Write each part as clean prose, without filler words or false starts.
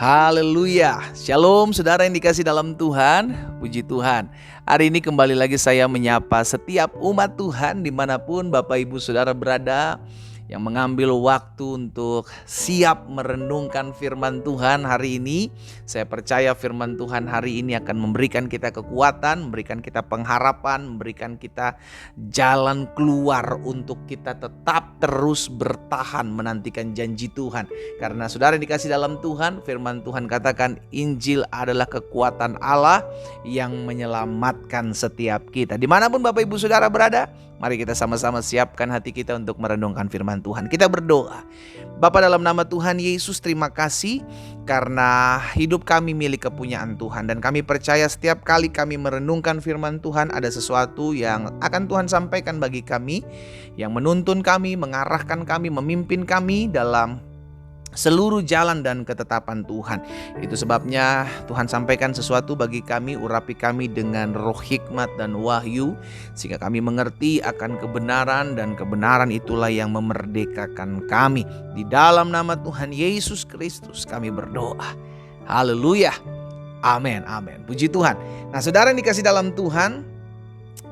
Haleluya. Shalom saudara yang dikasih dalam Tuhan. Puji Tuhan. Hari ini kembali lagi saya menyapa setiap umat Tuhan dimanapun Bapak Ibu Saudara berada, yang mengambil waktu untuk siap merenungkan firman Tuhan hari ini. Saya percaya firman Tuhan hari ini akan memberikan kita kekuatan, memberikan kita pengharapan, memberikan kita jalan keluar untuk kita tetap terus bertahan menantikan janji Tuhan. Karena saudara dikasih dalam Tuhan, firman Tuhan katakan Injil adalah kekuatan Allah yang menyelamatkan setiap kita. Dimanapun Bapak Ibu Saudara berada, mari kita sama-sama siapkan hati kita untuk merenungkan firman Tuhan. Kita berdoa. Bapa, dalam nama Tuhan Yesus, terima kasih karena hidup kami milik kepunyaan Tuhan. Dan kami percaya setiap kali kami merenungkan firman Tuhan, ada sesuatu yang akan Tuhan sampaikan bagi kami, yang menuntun kami, mengarahkan kami, memimpin kami dalam seluruh jalan dan ketetapan Tuhan. Itu sebabnya Tuhan sampaikan sesuatu bagi kami, urapi kami dengan roh hikmat dan wahyu, sehingga kami mengerti akan kebenaran, dan kebenaran itulah yang memerdekakan kami. Di dalam nama Tuhan Yesus Kristus kami berdoa. Haleluya. Amin, amin. Puji Tuhan. Nah, saudara yang dikasih dalam Tuhan,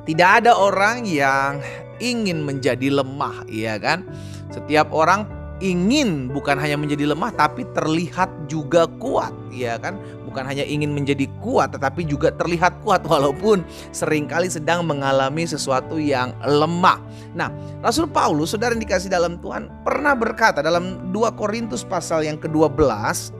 tidak ada orang yang ingin menjadi lemah, ya kan? Setiap orang ingin bukan hanya menjadi lemah, tapi terlihat juga kuat, ya kan? Bukan hanya ingin menjadi kuat, tetapi juga terlihat kuat walaupun seringkali sedang mengalami sesuatu yang lemah. Nah, Rasul Paulus, saudara yang dikasih dalam Tuhan, pernah berkata dalam 2 Korintus pasal yang ke-12,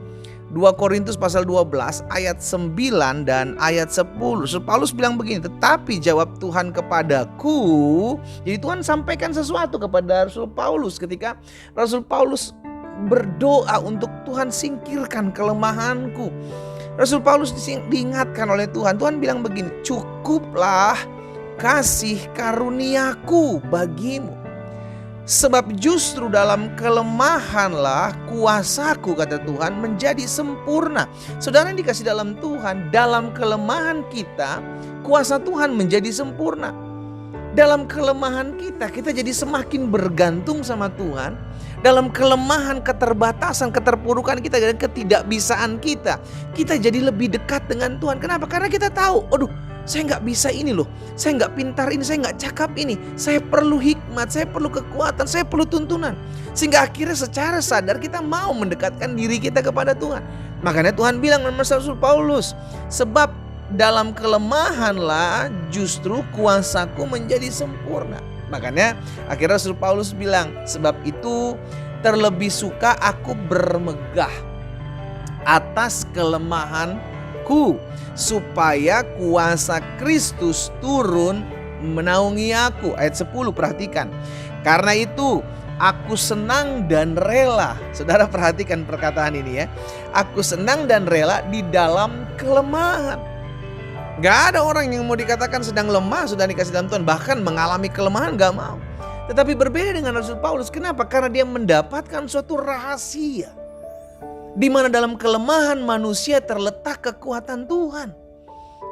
2 Korintus pasal 12 ayat 9 dan ayat 10. Rasul Paulus bilang begini, tetapi jawab Tuhan kepadaku. Jadi Tuhan sampaikan sesuatu kepada Rasul Paulus ketika Rasul Paulus berdoa untuk Tuhan singkirkan kelemahanku. Rasul Paulus diingatkan oleh Tuhan. Tuhan bilang begini, cukuplah kasih karuniaku bagimu. Sebab justru dalam kelemahanlah kuasaku, kata Tuhan, menjadi sempurna. Saudara yang dikasih dalam Tuhan, dalam kelemahan kita, kuasa Tuhan menjadi sempurna. Dalam kelemahan kita jadi semakin bergantung sama Tuhan. Dalam kelemahan, keterbatasan, keterpurukan kita dan ketidakbisaan kita jadi lebih dekat dengan Tuhan. Kenapa? Karena kita tahu, aduh, saya nggak bisa ini loh, saya nggak pintar ini, saya nggak cakap ini, saya perlu hikmat, saya perlu kekuatan, saya perlu tuntunan. Sehingga akhirnya secara sadar kita mau mendekatkan diri kita kepada Tuhan. Makanya Tuhan bilang sama Rasul Paulus, sebab dalam kelemahanlah justru kuasaku menjadi sempurna. Makanya akhirnya Rasul Paulus bilang, sebab itu terlebih suka aku bermegah atas kelemahanku, supaya kuasa Kristus turun menaungi aku. Ayat 10, perhatikan. Karena itu aku senang dan rela. Saudara perhatikan perkataan ini ya. Aku senang dan rela di dalam kelemahan. Gak ada orang yang mau dikatakan sedang lemah sudah dikasih dalam Tuhan, bahkan mengalami kelemahan gak mau. Tetapi berbeda dengan Rasul Paulus. Kenapa? Karena dia mendapatkan suatu rahasia, di mana dalam kelemahan manusia terletak kekuatan Tuhan.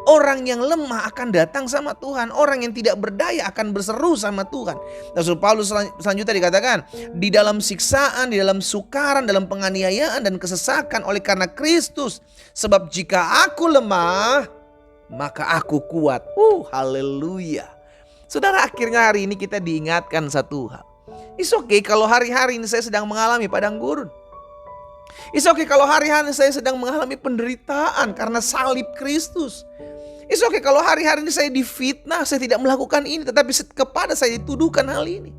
Orang yang lemah akan datang sama Tuhan. Orang yang tidak berdaya akan berseru sama Tuhan. Rasul Paulus selanjutnya dikatakan, di dalam siksaan, di dalam sukaran, dalam penganiayaan dan kesesakan oleh karena Kristus. Sebab jika aku lemah, maka aku kuat. Haleluya. Saudara, akhirnya hari ini kita diingatkan satu hal. It's okay kalau hari-hari ini saya sedang mengalami padang gurun. It's okay kalau hari-hari saya sedang mengalami penderitaan karena salib Kristus. It's okay kalau hari-hari ini saya difitnah, saya tidak melakukan ini, tetapi kepada saya dituduhkan hal ini.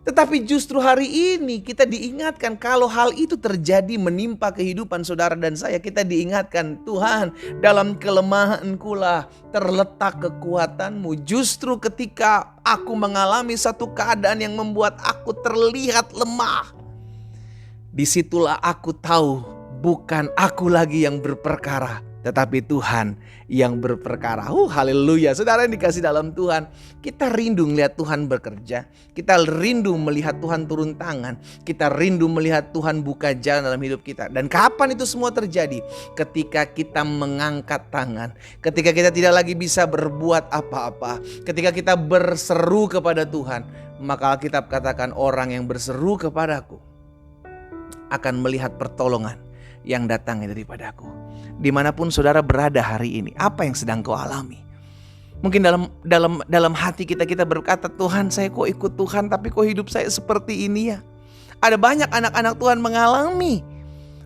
Tetapi justru hari ini kita diingatkan kalau hal itu terjadi menimpa kehidupan saudara dan saya, kita diingatkan, Tuhan, dalam kelemahanku lah terletak kekuatanmu. Justru ketika aku mengalami satu keadaan yang membuat aku terlihat lemah, disitulah aku tahu bukan aku lagi yang berperkara, tetapi Tuhan yang berperkara. Haleluya. Saudara yang dikasih dalam Tuhan, kita rindu melihat Tuhan bekerja. Kita rindu melihat Tuhan turun tangan. Kita rindu melihat Tuhan buka jalan dalam hidup kita. Dan kapan itu semua terjadi? Ketika kita mengangkat tangan. Ketika kita tidak lagi bisa berbuat apa-apa. Ketika kita berseru kepada Tuhan. Maka Alkitab katakan, orang yang berseru kepadaku akan melihat pertolongan yang datang daripadaku. Dimanapun saudara berada hari ini, apa yang sedang kau alami? Mungkin dalam hati kita berkata, Tuhan, saya kok ikut Tuhan tapi kok hidup saya seperti ini ya. Ada banyak anak-anak Tuhan mengalami.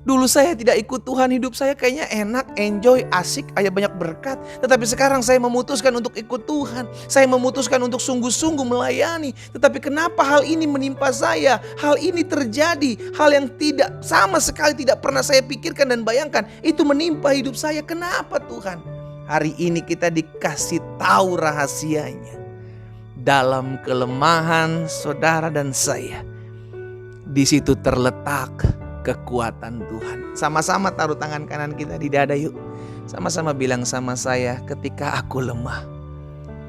Dulu saya tidak ikut Tuhan, hidup saya kayaknya enak, enjoy, asik, ada banyak berkat. Tetapi sekarang saya memutuskan untuk ikut Tuhan. Saya memutuskan untuk sungguh-sungguh melayani. Tetapi kenapa hal ini menimpa saya? Hal ini terjadi. Hal yang tidak sama sekali tidak pernah saya pikirkan dan bayangkan. Itu menimpa hidup saya. Kenapa Tuhan? Hari ini kita dikasih tahu rahasianya. Dalam kelemahan saudara dan saya, di situ terletak kekuatan Tuhan. Sama-sama taruh tangan kanan kita di dada yuk. Sama-sama bilang sama saya, ketika aku lemah,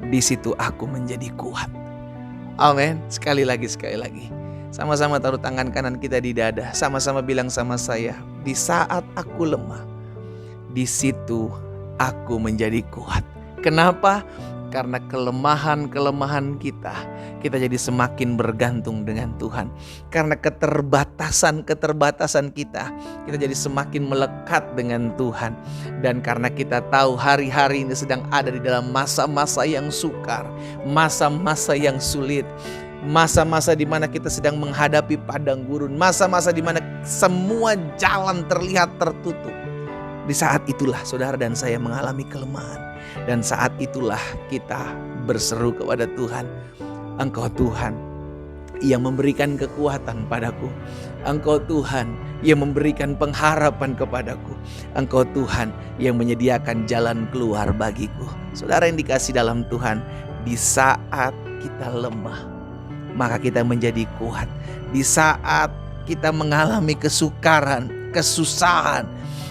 di situ aku menjadi kuat. Amin. Sekali lagi. Sama-sama taruh tangan kanan kita di dada. Sama-sama bilang sama saya, di saat aku lemah, di situ aku menjadi kuat. Kenapa? Karena kelemahan kita jadi semakin bergantung dengan Tuhan. Karena keterbatasan kita jadi semakin melekat dengan Tuhan. Dan karena kita tahu hari-hari ini sedang ada di dalam masa-masa yang sukar, masa-masa yang sulit, masa-masa di mana kita sedang menghadapi padang gurun, masa-masa di mana semua jalan terlihat tertutup. Di saat itulah saudara dan saya mengalami kelemahan. Dan saat itulah kita berseru kepada Tuhan, Engkau Tuhan yang memberikan kekuatan padaku. Engkau Tuhan yang memberikan pengharapan kepadaku. Engkau Tuhan yang menyediakan jalan keluar bagiku. Saudara yang dikasih dalam Tuhan, di saat kita lemah, maka kita menjadi kuat. Di saat kita mengalami kesukaran, kesusahan,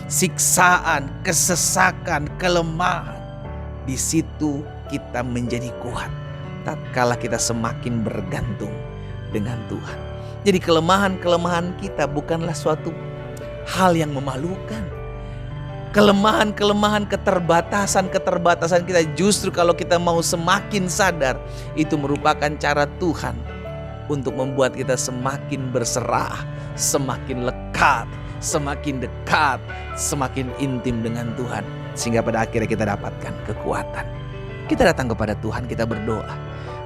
siksaan, kesesakan, kelemahan, di situ kita menjadi kuat tatkala kita semakin bergantung dengan Tuhan. Jadi kelemahan-kelemahan kita bukanlah suatu hal yang memalukan. Kelemahan-kelemahan, keterbatasan kita justru kalau kita mau semakin sadar, itu merupakan cara Tuhan untuk membuat kita semakin berserah, semakin lekat, semakin dekat, semakin intim dengan Tuhan. Sehingga pada akhirnya kita dapatkan kekuatan. Kita datang kepada Tuhan, kita berdoa.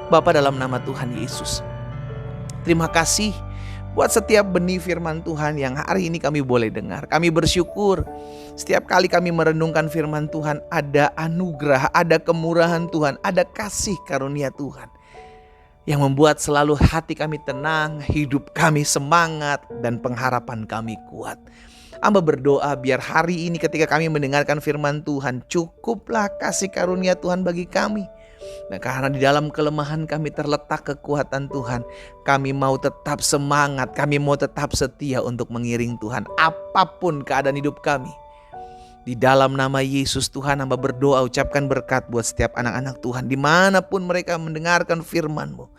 Bapa, dalam nama Tuhan Yesus, terima kasih buat setiap benih firman Tuhan yang hari ini kami boleh dengar. Kami bersyukur setiap kali kami merenungkan firman Tuhan, ada anugerah, ada kemurahan Tuhan, ada kasih karunia Tuhan yang membuat selalu hati kami tenang, hidup kami semangat, dan pengharapan kami kuat. Hamba berdoa biar hari ini ketika kami mendengarkan firman Tuhan, cukuplah kasih karunia Tuhan bagi kami. Nah, karena di dalam kelemahan kami terletak kekuatan Tuhan, kami mau tetap semangat, kami mau tetap setia untuk mengiring Tuhan apapun keadaan hidup kami. Di dalam nama Yesus Tuhan, hamba berdoa, ucapkan berkat buat setiap anak-anak Tuhan dimanapun mereka mendengarkan firman-Mu.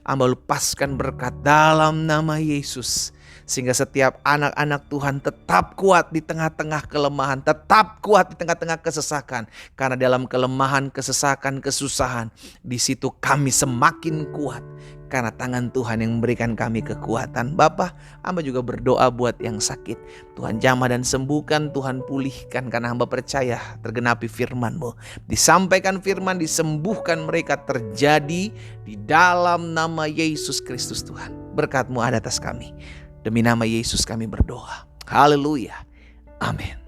Hamba lepaskan berkat dalam nama Yesus, sehingga setiap anak-anak Tuhan tetap kuat di tengah-tengah kelemahan, tetap kuat di tengah-tengah kesesakan. Karena dalam kelemahan, kesesakan, kesusahan, di situ kami semakin kuat. Karena tangan Tuhan yang memberikan kami kekuatan. Bapa, hamba juga berdoa buat yang sakit. Tuhan jamah dan sembuhkan, Tuhan pulihkan. Karena hamba percaya tergenapi firman-Mu. Disampaikan firman, disembuhkan mereka, terjadi di dalam nama Yesus Kristus Tuhan. Berkat-Mu ada atas kami. Demi nama Yesus kami berdoa. Haleluya. Amin.